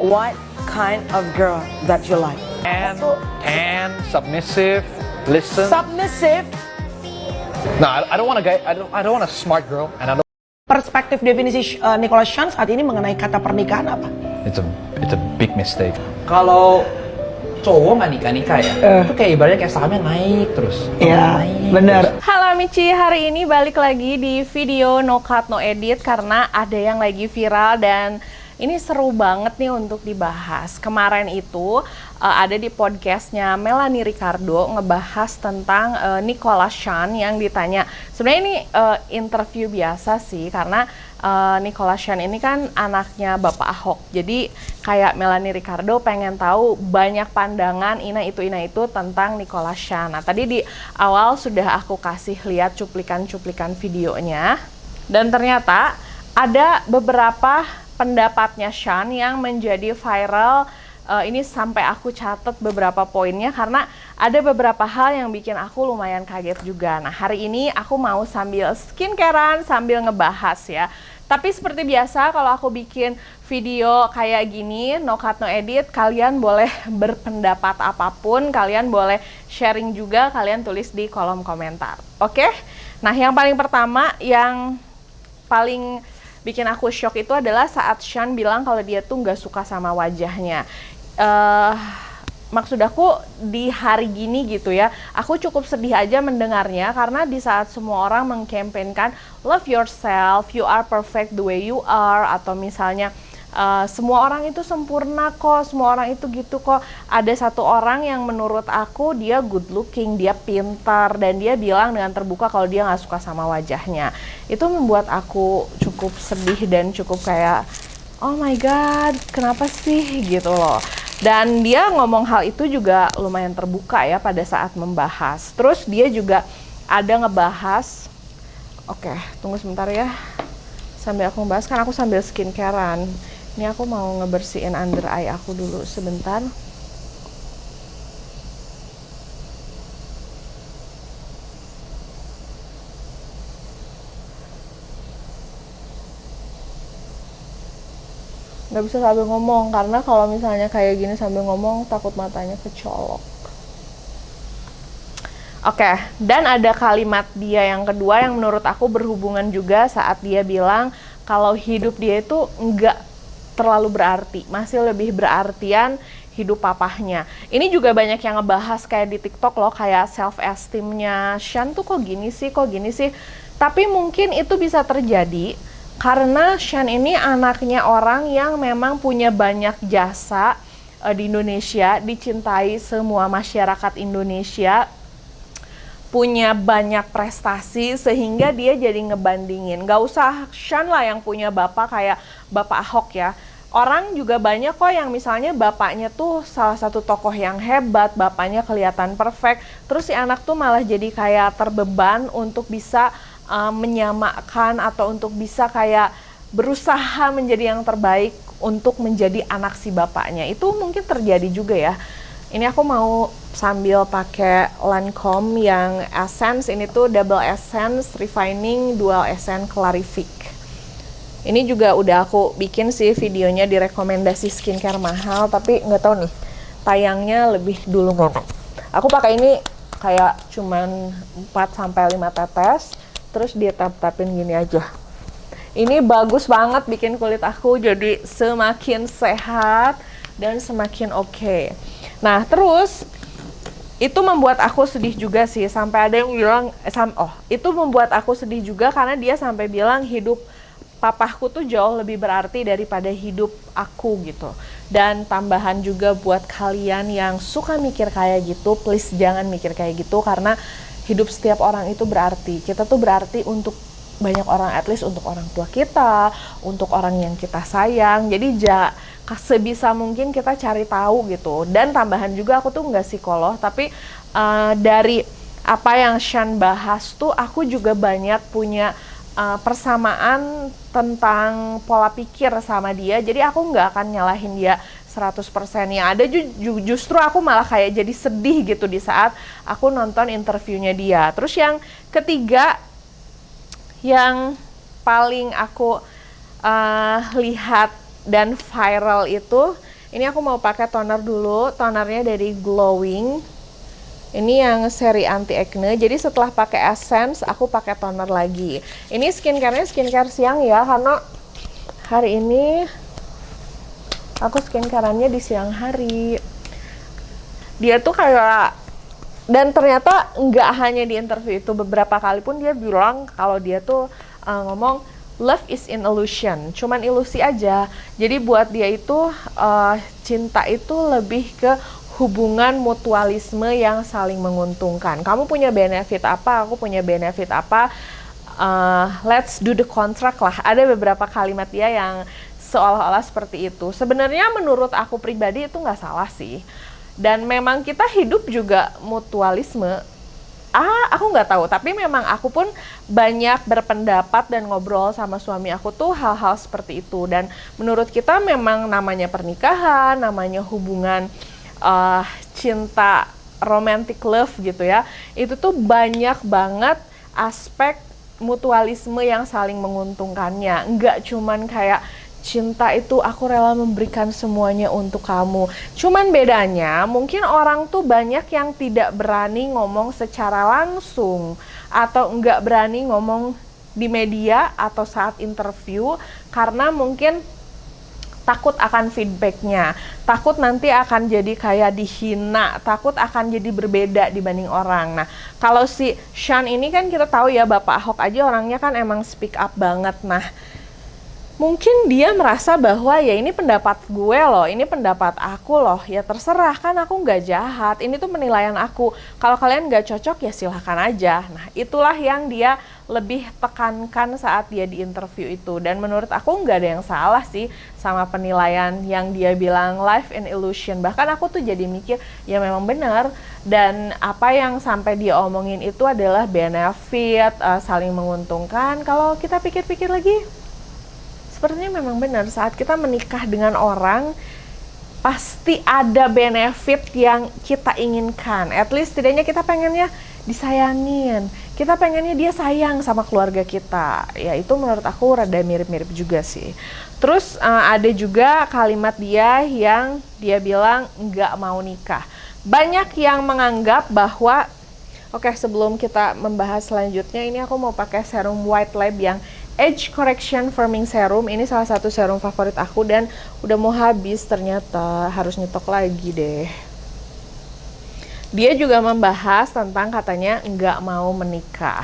what kind of girl that you like? Tan, submissive, listen. Submissive. No, I don't want a guy. I don't want a smart girl, and I don't. Perspektif definisi Nicholas Sean saat ini mengenai kata pernikahan apa? It's a big mistake. Kalau cowok nggak nikah ya, itu kayak ibaratnya kayak sahamnya naik terus. Iya, benar. Halo Michi, hari ini balik lagi di video No Cut No Edit karena ada yang lagi viral dan ini seru banget nih untuk dibahas. Kemarin itu ada di podcastnya Melanie Ricardo ngebahas tentang Nicholas Sean yang ditanya. Sebenarnya ini interview biasa sih karena Nicholas Sean ini kan anaknya Bapak Ahok. Jadi kayak Melanie Ricardo pengen tahu banyak pandangan ina itu tentang Nicholas Sean. Nah tadi di awal sudah aku kasih lihat cuplikan-cuplikan videonya. Dan ternyata ada beberapa pendapatnya Sean yang menjadi viral. Ini sampai aku catat beberapa poinnya karena ada beberapa hal yang bikin aku lumayan kaget juga. Nah hari ini aku mau sambil skincarean sambil ngebahas ya. Tapi seperti biasa kalau aku bikin video kayak gini, no cut no edit, kalian boleh berpendapat apapun, kalian boleh sharing juga, kalian tulis di kolom komentar. Oke? Nah yang paling pertama, yang paling bikin aku shock itu adalah saat Sean bilang kalau dia tuh nggak suka sama wajahnya. Maksud aku di hari gini gitu ya, aku cukup sedih aja mendengarnya karena di saat semua orang mengkampanyekan love yourself, you are perfect the way you are, atau misalnya semua orang itu sempurna kok, semua orang itu gitu kok. Ada satu orang yang menurut aku dia good looking, dia pintar, dan dia bilang dengan terbuka kalau dia nggak suka sama wajahnya. Itu membuat aku cukup sedih dan cukup kayak oh my god, kenapa sih gitu loh. Dan dia ngomong hal itu juga lumayan terbuka ya pada saat membahas. Terus dia juga ada ngebahas, oke, tunggu sebentar ya, sambil aku membahas kan aku sambil skincarean. Ini aku mau ngebersihin under eye aku dulu sebentar. Nggak bisa sambil ngomong, karena kalau misalnya kayak gini sambil ngomong takut matanya kecolok. Oke, dan ada kalimat dia yang kedua yang menurut aku berhubungan juga saat dia bilang kalau hidup dia itu nggak terlalu berarti, masih lebih berartian hidup papahnya. Ini juga banyak yang ngebahas kayak di TikTok loh, kayak self esteemnya Sean tuh kok gini sih. Tapi mungkin itu bisa terjadi karena Sean ini anaknya orang yang memang punya banyak jasa di Indonesia, dicintai semua masyarakat Indonesia, punya banyak prestasi sehingga dia jadi ngebandingin. Gak usah Sean lah yang punya bapak kayak Bapak Ahok ya. Orang juga banyak kok yang misalnya bapaknya tuh salah satu tokoh yang hebat, bapaknya kelihatan perfect, terus si anak tuh malah jadi kayak terbeban untuk bisa menyamakan atau untuk bisa kayak berusaha menjadi yang terbaik untuk menjadi anak si bapaknya. Itu mungkin terjadi juga ya. Ini aku mau sambil pakai Lancome yang Essence, ini tuh Double Essence Refining Dual Essence Clarific. Ini juga udah aku bikin sih videonya di rekomendasi skincare mahal, tapi nggak tahu nih tayangnya lebih dulu nggak. Aku pakai ini kayak cuman 4-5 tetes, terus dia tap-tapin gini aja. Ini bagus banget bikin kulit aku jadi semakin sehat dan semakin oke. Nah terus itu membuat aku sedih juga sih, sampai ada yang bilang itu membuat aku sedih juga karena dia sampai bilang hidup papahku tuh jauh lebih berarti daripada hidup aku gitu. Dan tambahan juga buat kalian yang suka mikir kayak gitu, please jangan mikir kayak gitu karena hidup setiap orang itu berarti. Kita tuh berarti untuk banyak orang, at least untuk orang tua kita, untuk orang yang kita sayang. Jadi sebisa mungkin kita cari tahu gitu. Dan tambahan juga aku tuh nggak psikolog, tapi dari apa yang Sean bahas tuh aku juga banyak punya persamaan tentang pola pikir sama dia. Jadi aku nggak akan nyalahin dia 100%. Yang ada justru aku malah kayak jadi sedih gitu di saat aku nonton interviewnya dia. Terus yang ketiga yang paling aku lihat dan viral itu Ini aku mau pakai toner dulu, tonernya dari Glowing. Ini yang seri anti acne. Jadi setelah pakai essence, aku pakai toner lagi. Ini skincare-nya skincare siang ya, karena hari ini aku skincare-annya di siang hari. Dia tuh kayak, dan ternyata nggak hanya di interview itu, beberapa kali pun dia bilang kalau dia tuh ngomong love is an illusion, cuman ilusi aja. Jadi buat dia itu cinta itu lebih ke hubungan mutualisme yang saling menguntungkan. Kamu punya benefit apa, aku punya benefit apa, let's do the contract lah. Ada beberapa kalimat dia yang seolah-olah seperti itu. Sebenarnya menurut aku pribadi itu nggak salah sih. Dan memang kita hidup juga mutualisme. Aku nggak tahu, tapi memang aku pun banyak berpendapat dan ngobrol sama suami aku tuh hal-hal seperti itu. Dan menurut kita memang namanya pernikahan, namanya hubungan cinta, romantic love gitu ya, itu tuh banyak banget aspek mutualisme yang saling menguntungkannya. Nggak cuman kayak cinta itu aku rela memberikan semuanya untuk kamu. Cuman bedanya mungkin orang tuh banyak yang tidak berani ngomong secara langsung atau nggak berani ngomong di media atau saat interview karena mungkin takut akan feedbacknya, takut nanti akan jadi kayak dihina, takut akan jadi berbeda dibanding orang. Nah, kalau si Sean ini kan kita tahu ya, Bapak Ahok aja orangnya kan emang speak up banget. Nah, mungkin dia merasa bahwa ya ini pendapat gue loh, ini pendapat aku loh, ya terserah, kan aku nggak jahat, ini tuh penilaian aku, kalau kalian nggak cocok ya silahkan aja. Nah, itulah yang dia lebih tekankan saat dia di interview itu. Dan menurut aku nggak ada yang salah sih sama penilaian yang dia bilang life in illusion. Bahkan aku tuh jadi mikir ya memang benar, dan apa yang sampai dia omongin itu adalah benefit, saling menguntungkan. Kalau kita pikir-pikir lagi, sepertinya memang benar, saat kita menikah dengan orang pasti ada benefit yang kita inginkan. At least setidaknya kita pengennya disayangin, kita pengennya dia sayang sama keluarga kita. Ya itu menurut aku rada mirip-mirip juga sih. Terus ada juga kalimat dia yang dia bilang nggak mau nikah. Banyak yang menganggap bahwa oke, sebelum kita membahas selanjutnya, ini aku mau pakai serum White Lab yang Age Correction Firming Serum. Ini salah satu serum favorit aku dan udah mau habis ternyata, harus nyetok lagi deh. Dia juga membahas tentang katanya nggak mau menikah.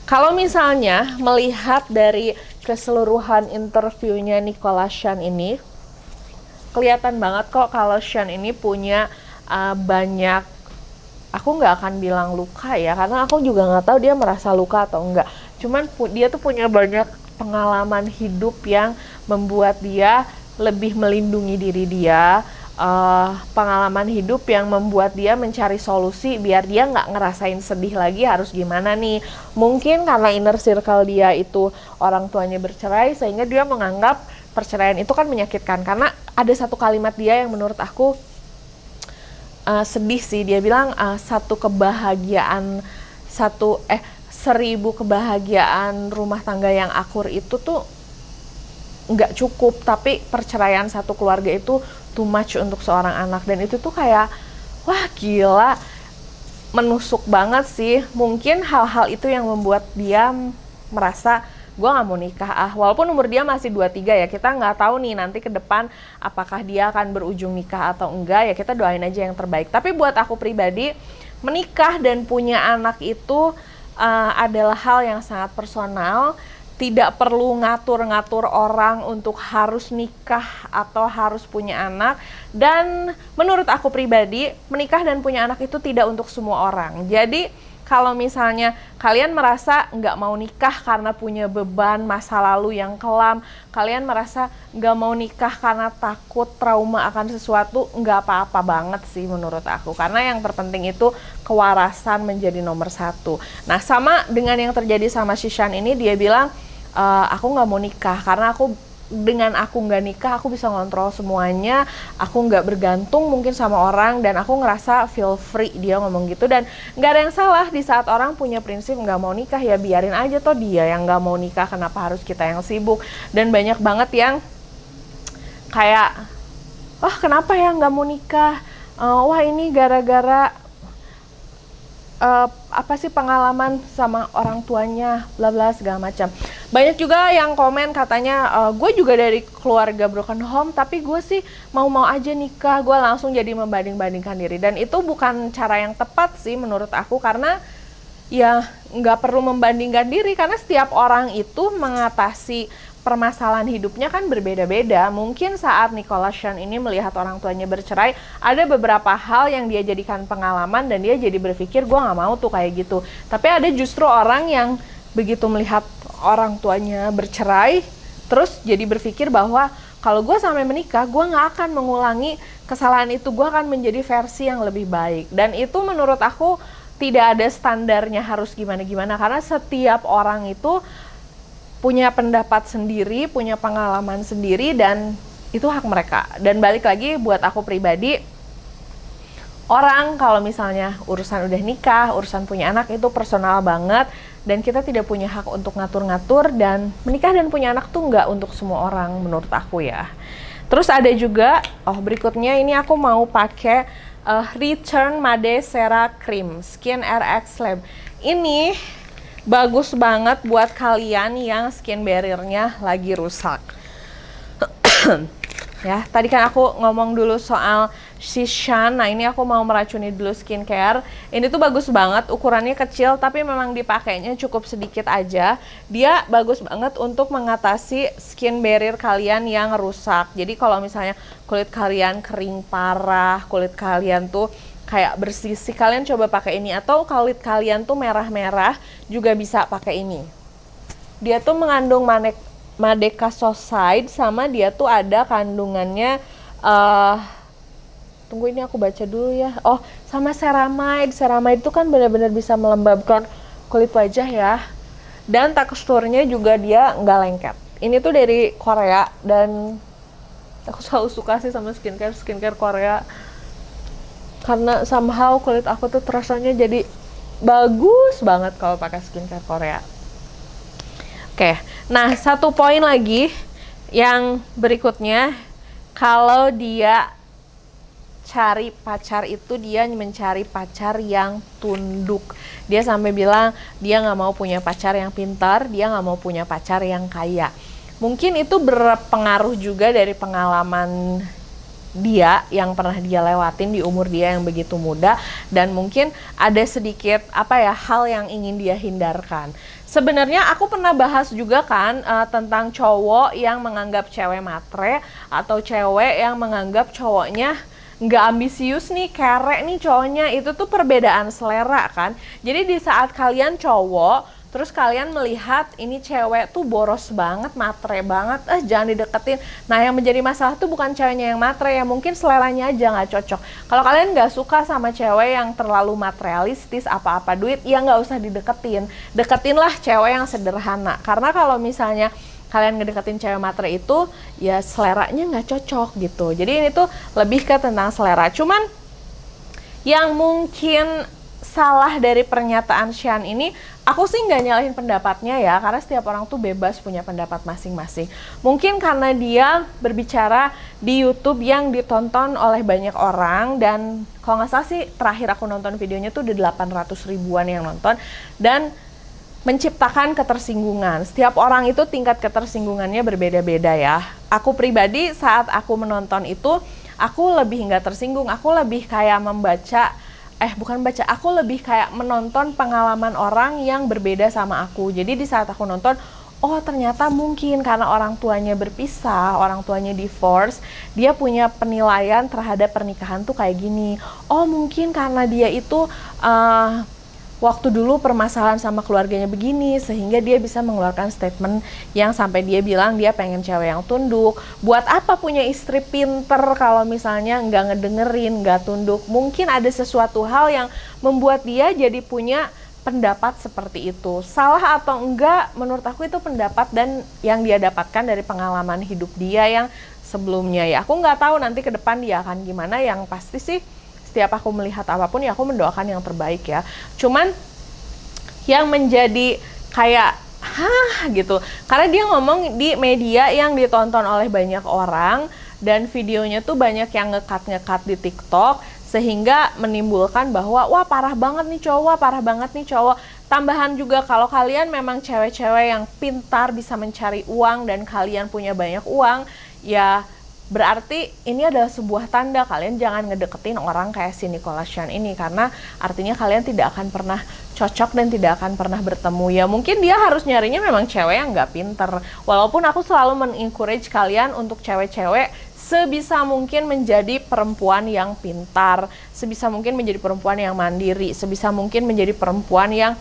Kalau misalnya melihat dari keseluruhan interviewnya Nicola Shane ini, kelihatan banget kok kalau Shane ini punya banyak, aku nggak akan bilang luka ya, karena aku juga nggak tahu dia merasa luka atau enggak. Cuman dia tuh punya banyak pengalaman hidup yang membuat dia lebih melindungi diri dia. Pengalaman hidup yang membuat dia mencari solusi biar dia nggak ngerasain sedih lagi harus gimana nih. Mungkin karena inner circle dia itu orang tuanya bercerai, sehingga dia menganggap perceraian itu kan menyakitkan. Karena ada satu kalimat dia yang menurut aku sedih sih. Dia bilang 1000 kebahagiaan rumah tangga yang akur itu tuh nggak cukup, tapi perceraian satu keluarga itu too much untuk seorang anak. Dan itu tuh kayak wah gila, menusuk banget sih. Mungkin hal-hal itu yang membuat dia merasa gue nggak mau nikah walaupun umur dia masih 23 ya, kita nggak tahu nih nanti ke depan apakah dia akan berujung nikah atau enggak, ya kita doain aja yang terbaik. Tapi buat aku pribadi, menikah dan punya anak itu adalah hal yang sangat personal. Tidak perlu ngatur-ngatur orang untuk harus nikah atau harus punya anak. Dan menurut aku pribadi, menikah dan punya anak itu tidak untuk semua orang. Jadi kalau misalnya kalian merasa nggak mau nikah karena punya beban masa lalu yang kelam, kalian merasa nggak mau nikah karena takut trauma akan sesuatu, nggak apa-apa banget sih menurut aku. Karena yang terpenting itu kewarasan menjadi nomor 1. Nah, sama dengan yang terjadi sama si Sean ini, dia bilang, aku nggak mau nikah karena dengan aku nggak nikah, aku bisa ngontrol semuanya, aku nggak bergantung mungkin sama orang, dan aku ngerasa feel free. Dia ngomong gitu, dan nggak ada yang salah di saat orang punya prinsip nggak mau nikah, ya biarin aja, toh dia yang nggak mau nikah, kenapa harus kita yang sibuk. Dan banyak banget yang kayak, wah kenapa ya nggak mau nikah, wah ini gara-gara apa sih pengalaman sama orang tuanya, bla bla segala macam. Banyak juga yang komen katanya, gue juga dari keluarga broken home, tapi gue sih mau-mau aja nikah, gue langsung jadi membanding-bandingkan diri. Dan itu bukan cara yang tepat sih menurut aku, karena ya nggak perlu membandingkan diri, karena setiap orang itu mengatasi permasalahan hidupnya kan berbeda-beda. Mungkin saat Nicholas Sean ini melihat orang tuanya bercerai, ada beberapa hal yang dia jadikan pengalaman dan dia jadi berpikir, gue nggak mau tuh kayak gitu. Tapi ada justru orang yang begitu melihat orang tuanya bercerai, terus jadi berpikir bahwa kalau gue sampai menikah, gue nggak akan mengulangi kesalahan itu, gue akan menjadi versi yang lebih baik. Dan itu menurut aku tidak ada standarnya harus gimana-gimana, karena setiap orang itu punya pendapat sendiri, punya pengalaman sendiri, dan itu hak mereka. Dan balik lagi buat aku pribadi, orang kalau misalnya urusan udah nikah, urusan punya anak itu personal banget, dan kita tidak punya hak untuk ngatur-ngatur, dan menikah dan punya anak tuh nggak untuk semua orang menurut aku ya. Terus ada juga, berikutnya ini aku mau pakai Return Made Cera Cream Skin RX Lab. Ini bagus banget buat kalian yang skin barrier-nya lagi rusak. Ya, tadi kan aku ngomong dulu soal Shishan. Nah, ini aku mau meracuni dulu skincare. Ini tuh bagus banget, ukurannya kecil tapi memang dipakainya cukup sedikit aja. Dia bagus banget untuk mengatasi skin barrier kalian yang rusak. Jadi kalau misalnya kulit kalian kering parah, kulit kalian tuh kayak bersisik, kalian coba pakai ini. Atau kulit kalian tuh merah-merah, juga bisa pakai ini. Dia tuh mengandung Madecasoside, sama dia tuh ada kandungannya tunggu ini aku baca dulu ya. Sama ceramide. Ceramide itu kan benar-benar bisa melembabkan kulit wajah ya. Dan teksturnya juga dia nggak lengket. Ini tuh dari Korea, dan aku selalu suka sih sama skincare Korea, karena somehow kulit aku tuh terasanya jadi bagus banget kalau pakai skincare Korea. Oke, nah satu poin lagi yang berikutnya, kalau dia cari pacar itu dia mencari pacar yang tunduk. Dia sampai bilang dia nggak mau punya pacar yang pintar, dia nggak mau punya pacar yang kaya. Mungkin itu berpengaruh juga dari pengalaman dia yang pernah dia lewatin di umur dia yang begitu muda, dan mungkin ada sedikit hal yang ingin dia hindarkan. Sebenarnya aku pernah bahas juga kan tentang cowok yang menganggap cewek matre, atau cewek yang menganggap cowoknya nggak ambisius nih, kere nih cowoknya. Itu tuh perbedaan selera kan. Jadi di saat kalian cowok terus kalian melihat ini cewek tuh boros banget, matre banget, jangan dideketin. Nah, yang menjadi masalah tuh bukan ceweknya yang matre, ya mungkin seleranya aja nggak cocok. Kalau kalian nggak suka sama cewek yang terlalu materialistis, apa-apa duit, ya nggak usah dideketin. Deketinlah cewek yang sederhana. Karena kalau misalnya kalian ngedeketin cewek matre itu, ya seleranya nggak cocok gitu. Jadi ini tuh lebih ke tentang selera. Cuman yang mungkin salah dari pernyataan Sean ini, aku sih nggak nyalahin pendapatnya ya, karena setiap orang tuh bebas punya pendapat masing-masing. Mungkin karena dia berbicara di YouTube yang ditonton oleh banyak orang, dan kalau nggak salah sih terakhir aku nonton videonya tuh udah 800 ribuan yang nonton, dan menciptakan ketersinggungan. Setiap orang itu tingkat ketersinggungannya berbeda-beda ya. Aku pribadi saat aku menonton itu, aku lebih nggak tersinggung, aku lebih kayak aku lebih kayak menonton pengalaman orang yang berbeda sama aku. Jadi di saat aku nonton, ternyata mungkin karena orang tuanya berpisah, orang tuanya divorce, dia punya penilaian terhadap pernikahan tuh kayak gini. Mungkin karena dia itu waktu dulu permasalahan sama keluarganya begini, sehingga dia bisa mengeluarkan statement yang sampai dia bilang dia pengen cewek yang tunduk. Buat apa punya istri pinter kalau misalnya nggak ngedengerin, nggak tunduk? Mungkin ada sesuatu hal yang membuat dia jadi punya pendapat seperti itu. Salah atau enggak, menurut aku itu pendapat dan yang dia dapatkan dari pengalaman hidup dia yang sebelumnya ya. Aku nggak tahu nanti ke depan dia akan gimana, yang pasti sih setiap aku melihat apapun ya aku mendoakan yang terbaik ya. Cuman yang menjadi kayak gitu, karena dia ngomong di media yang ditonton oleh banyak orang, dan videonya tuh banyak yang ngekat di TikTok, sehingga menimbulkan bahwa wah parah banget nih cowok, parah banget nih cowok. Tambahan juga kalau kalian memang cewek-cewek yang pintar bisa mencari uang dan kalian punya banyak uang, ya berarti ini adalah sebuah tanda kalian jangan ngedeketin orang kayak si Nicholas Chan ini, karena artinya kalian tidak akan pernah cocok dan tidak akan pernah bertemu. Ya mungkin dia harus nyarinya memang cewek yang nggak pinter. Walaupun aku selalu men-encourage kalian untuk cewek-cewek sebisa mungkin menjadi perempuan yang pintar, sebisa mungkin menjadi perempuan yang mandiri, sebisa mungkin menjadi perempuan yang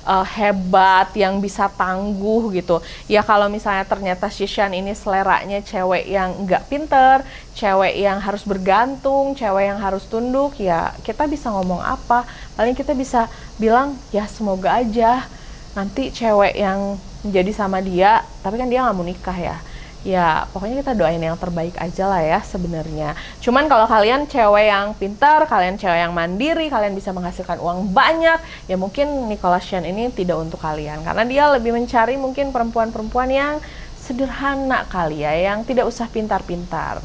hebat, yang bisa tangguh gitu. Ya kalau misalnya ternyata si Shan ini seleranya cewek yang nggak pinter, cewek yang harus bergantung, cewek yang harus tunduk, ya kita bisa ngomong apa? Paling kita bisa bilang ya semoga aja nanti cewek yang menjadi sama dia, tapi kan dia nggak mau nikah ya. Ya pokoknya kita doain yang terbaik aja lah ya sebenarnya. Cuman kalau kalian cewek yang pintar, kalian cewek yang mandiri, kalian bisa menghasilkan uang banyak, ya mungkin Nicholas Chan ini tidak untuk kalian, karena dia lebih mencari mungkin perempuan-perempuan yang sederhana kali ya, yang tidak usah pintar-pintar.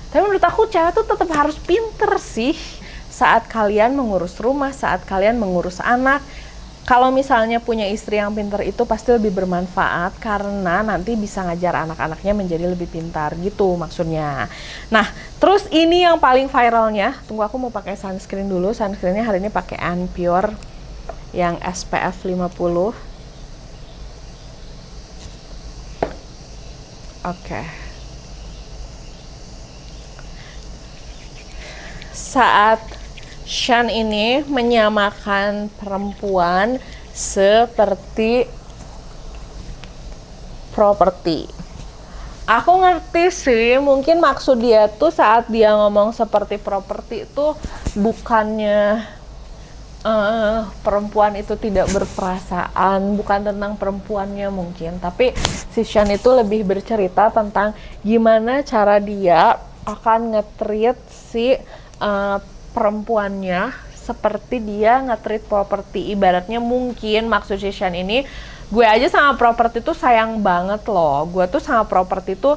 Tapi menurut aku cewek tuh tetap harus pinter sih saat kalian mengurus rumah, saat kalian mengurus anak. Kalau misalnya punya istri yang pintar itu pasti lebih bermanfaat, karena nanti bisa ngajar anak-anaknya menjadi lebih pintar gitu maksudnya. Nah, terus ini yang paling viralnya, tunggu aku mau pakai sunscreen dulu. Sunscreennya hari ini pakai Anpure yang SPF 50. Oke. Saat Shan ini menyamakan perempuan seperti properti. Aku ngerti sih, mungkin maksud dia tuh saat dia ngomong seperti properti itu bukannya perempuan itu tidak berperasaan, bukan tentang perempuannya mungkin, tapi si Shan itu lebih bercerita tentang gimana cara dia akan nge-treat si perempuannya seperti dia nge-treat properti. Ibaratnya mungkin maksud si Shan ini, gue aja sama properti tuh sayang banget loh, gue tuh sama properti tuh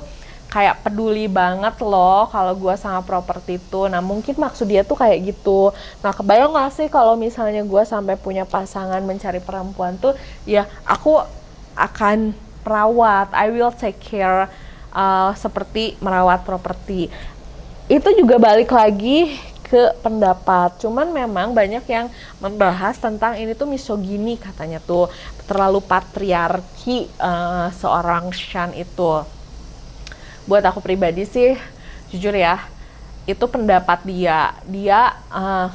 kayak peduli banget loh kalau gue sama properti tuh. Nah mungkin maksud dia tuh kayak gitu. Nah kebayang gak sih kalau misalnya gue sampai punya pasangan mencari perempuan tuh, ya aku akan merawat, I will take care, seperti merawat properti. Itu juga balik lagi ke pendapat, cuman memang banyak yang membahas tentang ini tuh misogini katanya tuh, terlalu patriarki seorang Shan itu. Buat aku pribadi sih, jujur ya, itu pendapat dia. Dia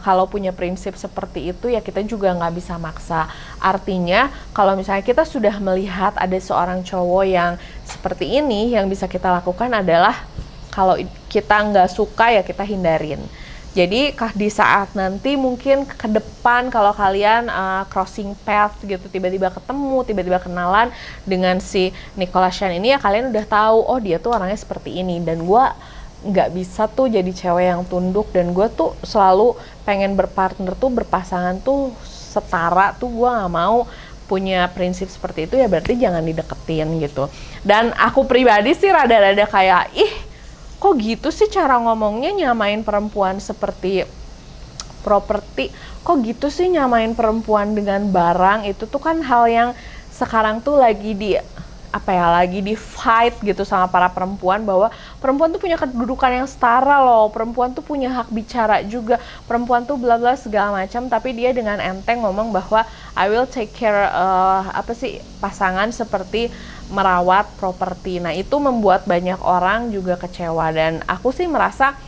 kalau punya prinsip seperti itu ya kita juga nggak bisa maksa. Artinya kalau misalnya kita sudah melihat ada seorang cowok yang seperti ini, yang bisa kita lakukan adalah kalau kita nggak suka ya kita hindarin. Jadi di saat nanti mungkin ke depan kalau kalian crossing path gitu, tiba-tiba ketemu, tiba-tiba kenalan dengan si Nicholas Chan ini, ya kalian udah tahu, oh dia tuh orangnya seperti ini. Dan gue nggak bisa tuh jadi cewek yang tunduk, dan gue tuh selalu pengen berpartner tuh, berpasangan tuh setara tuh, gue nggak mau punya prinsip seperti itu, ya berarti jangan dideketin gitu. Dan aku pribadi sih rada-rada kayak, kok gitu sih cara ngomongnya, nyamain perempuan seperti properti, kok gitu sih nyamain perempuan dengan barang. Itu tuh kan hal yang sekarang tuh lagi di fight gitu sama para perempuan, bahwa perempuan tuh punya kedudukan yang setara loh, perempuan tuh punya hak bicara juga, perempuan tuh bla bla segala macam, tapi dia dengan enteng ngomong bahwa I will take care pasangan seperti merawat properti. Nah itu membuat banyak orang juga kecewa, dan aku sih merasa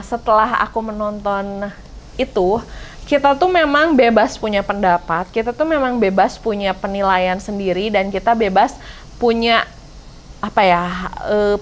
setelah aku menonton itu, kita tuh memang bebas punya pendapat, kita tuh memang bebas punya penilaian sendiri, dan kita bebas punya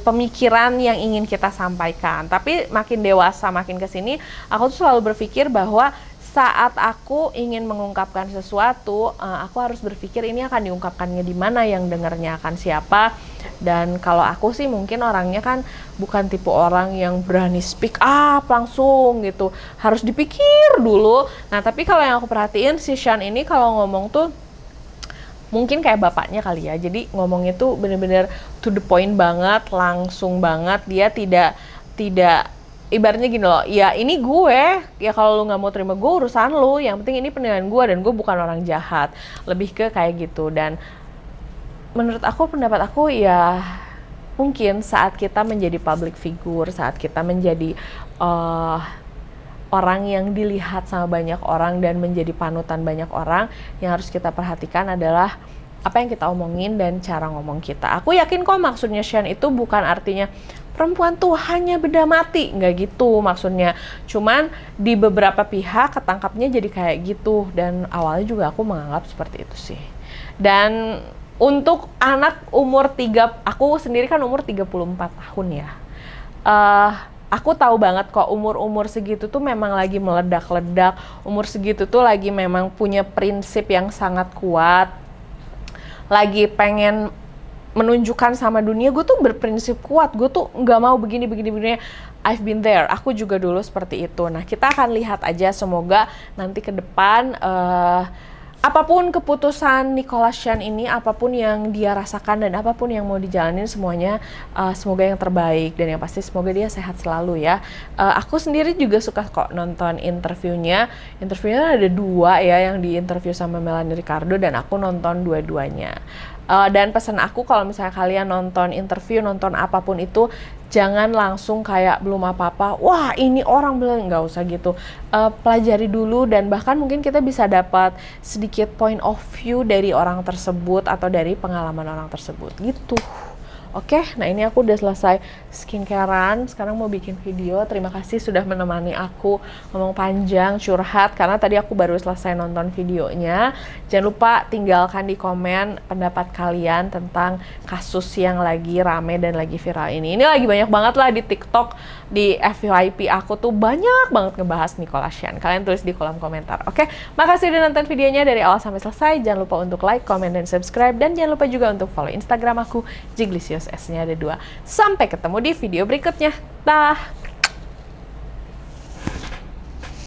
pemikiran yang ingin kita sampaikan. Tapi makin dewasa, makin kesini, aku tuh selalu berpikir bahwa saat aku ingin mengungkapkan sesuatu, aku harus berpikir ini akan diungkapkannya di mana, yang dengarnya akan siapa. Dan kalau aku sih mungkin orangnya kan bukan tipe orang yang berani speak up langsung gitu, harus dipikir dulu. Nah tapi kalau yang aku perhatiin si Shan ini kalau ngomong tuh mungkin kayak bapaknya kali ya, jadi ngomongnya tuh bener-bener to the point banget, langsung banget. Dia tidak tidak, ibaratnya gini loh, ya ini gue, ya kalau lu nggak mau terima gue urusan lu, yang penting ini penilaian gue dan gue bukan orang jahat, lebih ke kayak gitu. Dan menurut aku, pendapat aku ya mungkin saat kita menjadi public figure, saat kita menjadi orang yang dilihat sama banyak orang dan menjadi panutan banyak orang, yang harus kita perhatikan adalah apa yang kita omongin dan cara ngomong kita. Aku yakin kok maksudnya Sean itu bukan artinya perempuan tuh hanya beda mati, nggak gitu maksudnya. Cuman di beberapa pihak ketangkapnya jadi kayak gitu, dan awalnya juga aku menganggap seperti itu sih. Dan untuk anak umur aku sendiri kan umur 34 tahun ya. Aku tahu banget kok umur-umur segitu tuh memang lagi meledak-ledak, umur segitu tuh lagi memang punya prinsip yang sangat kuat, lagi pengen menunjukkan sama dunia gue tuh berprinsip kuat, gue tuh nggak mau begini. I've been there, aku juga dulu seperti itu. Nah, kita akan lihat aja, semoga nanti ke depan apapun keputusan Nicholas Sean ini, apapun yang dia rasakan dan apapun yang mau dijalanin, semuanya semoga yang terbaik, dan yang pasti semoga dia sehat selalu ya. Aku sendiri juga suka kok nonton interviewnya ada 2 ya, yang di interview sama Melanie Ricardo, dan aku nonton dua-duanya. Dan pesan aku, kalau misalnya kalian nonton interview, nonton apapun itu, jangan langsung kayak belum apa-apa, wah ini orang bilang, nggak usah gitu. Pelajari dulu, dan bahkan mungkin kita bisa dapat sedikit point of view dari orang tersebut atau dari pengalaman orang tersebut gitu. Oke, nah ini aku udah selesai skincarean, sekarang mau bikin video. Terima kasih sudah menemani aku ngomong panjang, curhat, karena tadi aku baru selesai nonton videonya. Jangan lupa tinggalkan di komen pendapat kalian tentang kasus yang lagi rame dan lagi viral ini. Ini lagi banyak banget lah di TikTok, di FYP aku tuh banyak banget ngebahas Nicholas Sean. Kalian tulis di kolom komentar. Oke, makasih udah nonton videonya dari awal sampai selesai. Jangan lupa untuk like, comment, dan subscribe. Dan jangan lupa juga untuk follow Instagram aku, Jiglisius, S-nya ada 2. Sampai ketemu di video berikutnya. Dah!